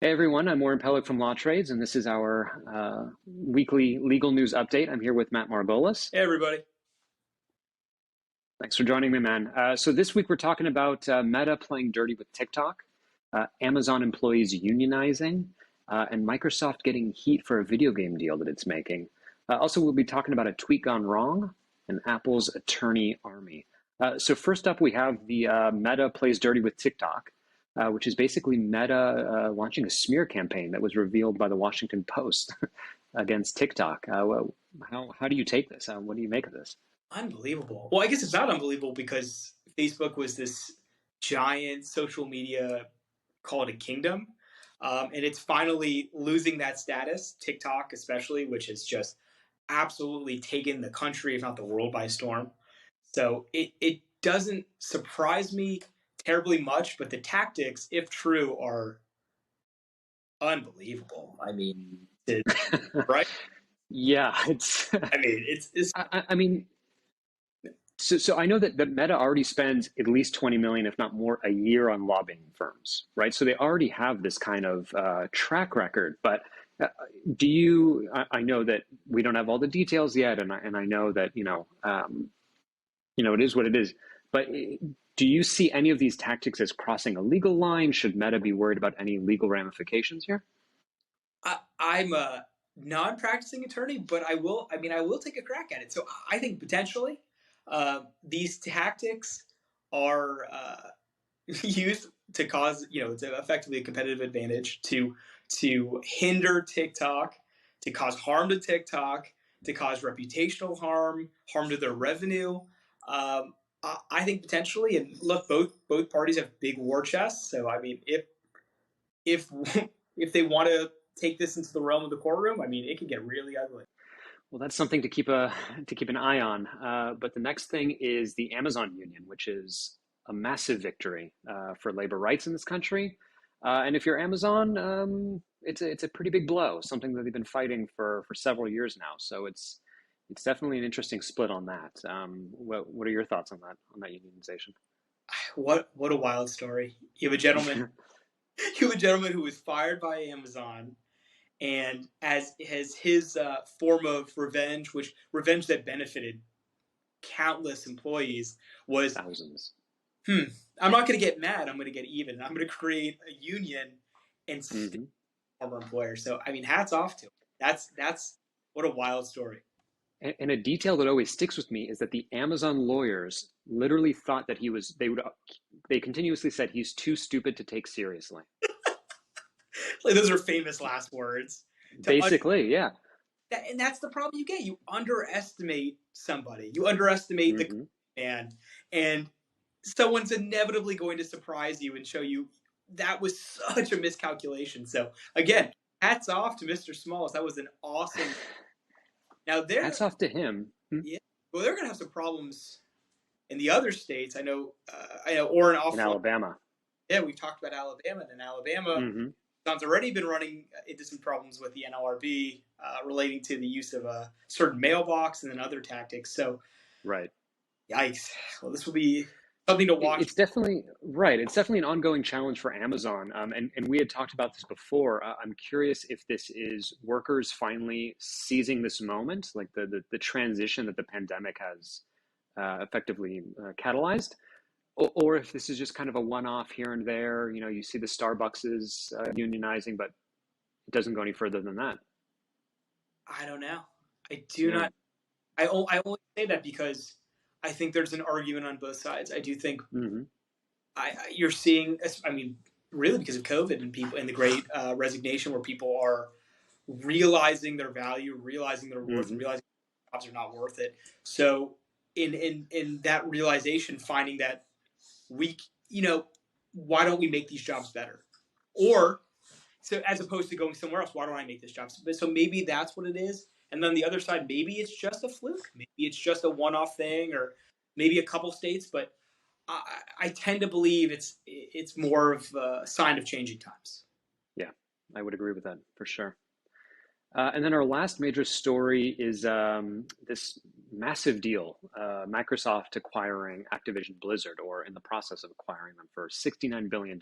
Hey everyone, I'm Oren Matt from Law Trades, and this is our weekly legal news update. I'm here with Matt Margolis. Hey, everybody. Thanks for joining me, man. So this week we're talking about Meta playing dirty with TikTok, Amazon employees unionizing, and Microsoft getting heat for a video game deal that it's making. Also, we'll be talking about a tweet gone wrong and Apple's attorney army. So first up, we have the Meta plays dirty with TikTok, which is basically Meta launching a smear campaign that was revealed by the Washington Post against TikTok. How do you take this? What do you make of this? Unbelievable. Well, I guess it's not unbelievable because Facebook was this giant social media, call it a kingdom. And it's finally losing that status, TikTok especially, which has just absolutely taken the country, if not the world, by storm. So it doesn't surprise me terribly much, but the tactics, if true, are unbelievable. I mean, right? Yeah, it's. I mean, it's I mean, so I know that Meta already spends at least 20 million, if not more, a year on lobbying firms, right? So they already have this kind of track record. But do you? I know that we don't have all the details yet, and I know that it is what it is. But do you see any of these tactics as crossing a legal line? Should Meta be worried about any legal ramifications here? I'm a non-practicing attorney, but I will. I mean, I will take a crack at it. So I think potentially these tactics are used to cause, to effectively a competitive advantage to hinder TikTok, to cause harm to TikTok, to cause reputational harm, harm to their revenue. I think potentially, and look, both parties have big war chests. So I mean, if if they want to take this into the realm of the courtroom, I mean, it can get really ugly. Well, that's something to keep an eye on. But the next thing is the Amazon union, which is a massive victory for labor rights in this country. And if you're Amazon, it's a pretty big blow, something that they've been fighting for several years now. So it's definitely an interesting split on that. What are your thoughts on that unionization? What a wild story. You have a gentleman. You have a gentleman who was fired by Amazon, and as his form of revenge, which revenge that benefited countless employees, was Thousands. I'm not going to get mad. I'm going to get even. I'm going to create a union and stick Hmm. former employer. So I mean, hats off to him. That's what a wild story. And a detail that always sticks with me is that the Amazon lawyers literally thought that they continuously said he's too stupid to take seriously. Like those are famous last words. Basically, yeah. And that's the problem you get. You underestimate somebody. You underestimate the Hmm. man, and someone's inevitably going to surprise you and show you that was such a miscalculation. So again, hats off to Mr. Smalls. That was an awesome. Now they're Hats off to him. yeah, well they're going to have some problems in the other states. I know Oren In offline. Alabama. Yeah, we've talked about Alabama, and in Alabama, Hmm. John's already been running into some problems with the NLRB relating to the use of a certain mailbox and then other tactics. So, Right. yikes. Well, this will be something to watch. It's definitely right. It's definitely an ongoing challenge for Amazon. And we had talked about this before. I'm curious if this is workers finally seizing this moment, like the transition that the pandemic has effectively catalyzed, or if this is just kind of a one-off here and there. You see the Starbucks unionizing, but it doesn't go any further than that. I don't know. I do Yeah. not. I only say that because I think there's an argument on both sides. I do think Hmm. you're seeing, I mean, really because of COVID and people and the great resignation where people are realizing their value, realizing their worth, and Hmm. realizing jobs are not worth it. So in that realization, finding that we, why don't we make these jobs better? Or so as opposed to going somewhere else, why don't I make this job? So maybe that's what it is. And then the other side, maybe it's just a fluke. Maybe it's just a one-off thing, or maybe a couple states. But I tend to believe it's more of a sign of changing times. Yeah, I would agree with that for sure. And then our last major story is this massive deal, Microsoft acquiring Activision Blizzard, or in the process of acquiring them for $69 billion.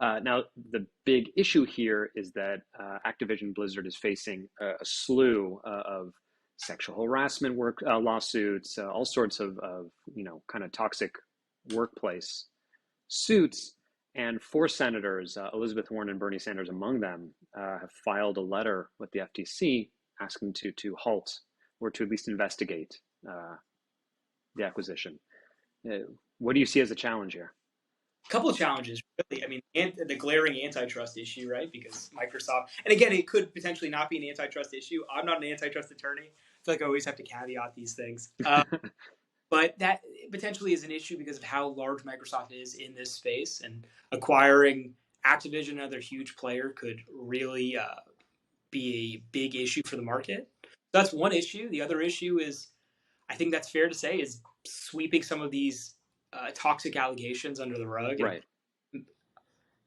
Now, the big issue here is that Activision Blizzard is facing a slew of sexual harassment lawsuits, all sorts of kind of toxic workplace suits. And four senators, Elizabeth Warren and Bernie Sanders among them, have filed a letter with the FTC asking to halt or to at least investigate the acquisition. What do you see as a challenge here? Couple of challenges, really. I mean, the glaring antitrust issue, right? Because Microsoft, and again, it could potentially not be an antitrust issue. I'm not an antitrust attorney. I feel like I always have to caveat these things. But that potentially is an issue because of how large Microsoft is in this space, and acquiring Activision, another huge player, could really be a big issue for the market. That's one issue. The other issue is, I think that's fair to say, is sweeping some of these toxic allegations under the rug. Right. And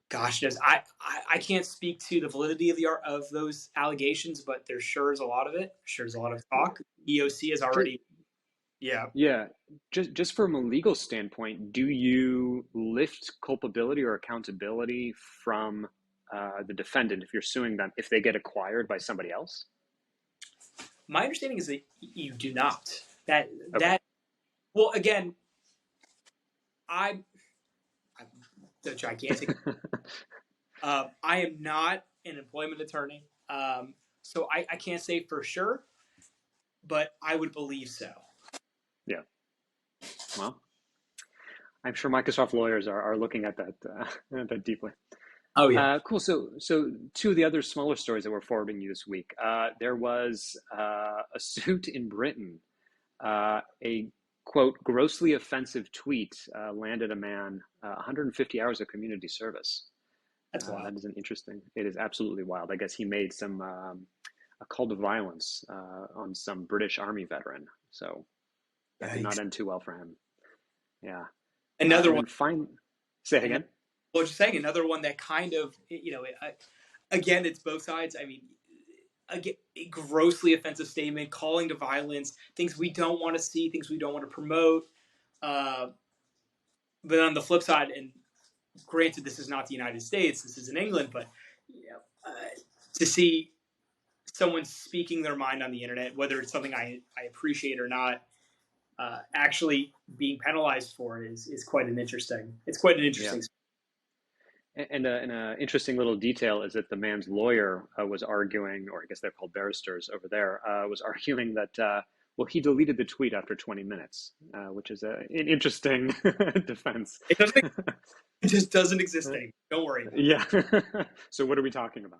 gosh, I can't speak to the validity of those allegations, but there sure is a lot of it. Sure is a lot of talk. EOC has already, yeah. Yeah, just from a legal standpoint, do you lift culpability or accountability from the defendant if you're suing them if they get acquired by somebody else? My understanding is that you do not. That Okay. that well, again, I'm the gigantic. I am not an employment attorney, so I can't say for sure, but I would believe so. Yeah. Well, I'm sure Microsoft lawyers are looking at that deeply. Oh yeah. Cool. So two of the other smaller stories that we're forwarding you this week. There was a suit in Britain. A quote grossly offensive tweet landed a man 150 hours of community service. That's wild. That is an interesting. It is absolutely wild. I guess he made some a call to violence on some British Army veteran. So that did not Yikes. end too well for him. Yeah. Another And one. then say it Another, again. well, just saying another one that kind of, again, it's both sides. I mean, again, a grossly offensive statement, calling to violence, things we don't want to see, things we don't want to promote. Uh, but on the flip side, and granted, this is not the United States, this is in England, but to see someone speaking their mind on the internet, whether it's something I appreciate or not, actually being penalized for it is quite an interesting. It's quite an interesting. Yeah. And an interesting little detail is that the man's lawyer was arguing, or I guess they're called barristers over there, was arguing that, well, he deleted the tweet after 20 minutes, which is an interesting defense. It doesn't. It just doesn't exist anymore. Don't worry. Yeah. So what are we talking about?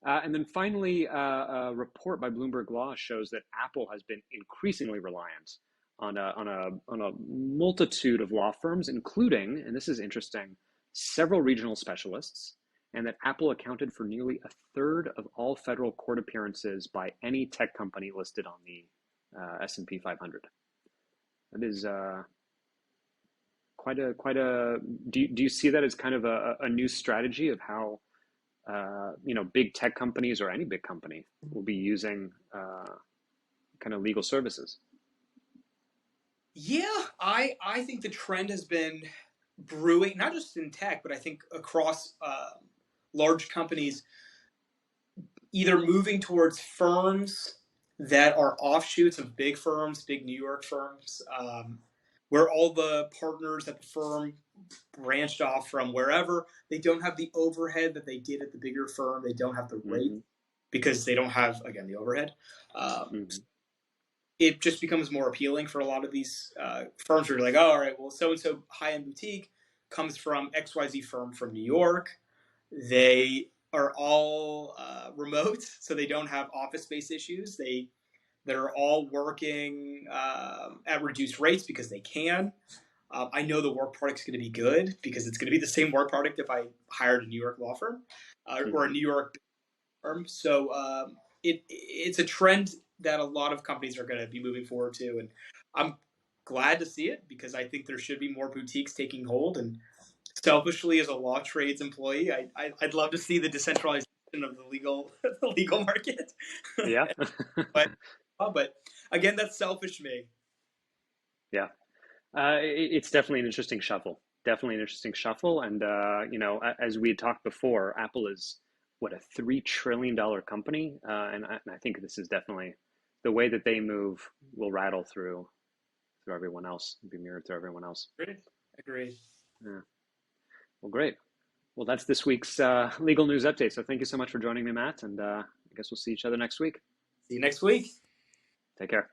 And then finally, a report by Bloomberg Law shows that Apple has been increasingly reliant on a multitude of law firms, including, and this is interesting, several regional specialists, and that Apple accounted for nearly a third of all federal court appearances by any tech company listed on the S&P 500. That is quite a. Do you see that as kind of a new strategy of how big tech companies or any big company will be using kind of legal services? Yeah, I think the trend has been brewing, not just in tech, but I think across large companies, either moving towards firms that are offshoots of big firms, big New York firms, where all the partners at the firm branched off from wherever. They don't have the overhead that they did at the bigger firm. They don't have the rate because they don't have, again, the overhead. It just becomes more appealing for a lot of these firms who are like, oh, all right, well, so-and-so high-end boutique comes from XYZ firm from New York. They are all remote, so they don't have office-based issues. They're all working at reduced rates because they can. I know the work product's going to be good because it's going to be the same work product if I hired a New York law firm or a New York firm. So it's a trend that a lot of companies are going to be moving forward to, and I'm glad to see it because I think there should be more boutiques taking hold. And selfishly, as a law trades employee, I'd love to see the decentralization of the legal market. Yeah. but again, that's selfish me. Yeah. It's definitely an interesting shuffle. definitely an interesting shuffle. And as we had talked before, Apple is what, a $3 trillion company, and I think this is definitely the way that they move will rattle through everyone else, be mirrored through everyone else. Agreed. Agreed. Yeah. Well, great. Well, that's this week's legal news update. So thank you so much for joining me, Matt, and I guess we'll see each other next week. See you next week. Take care.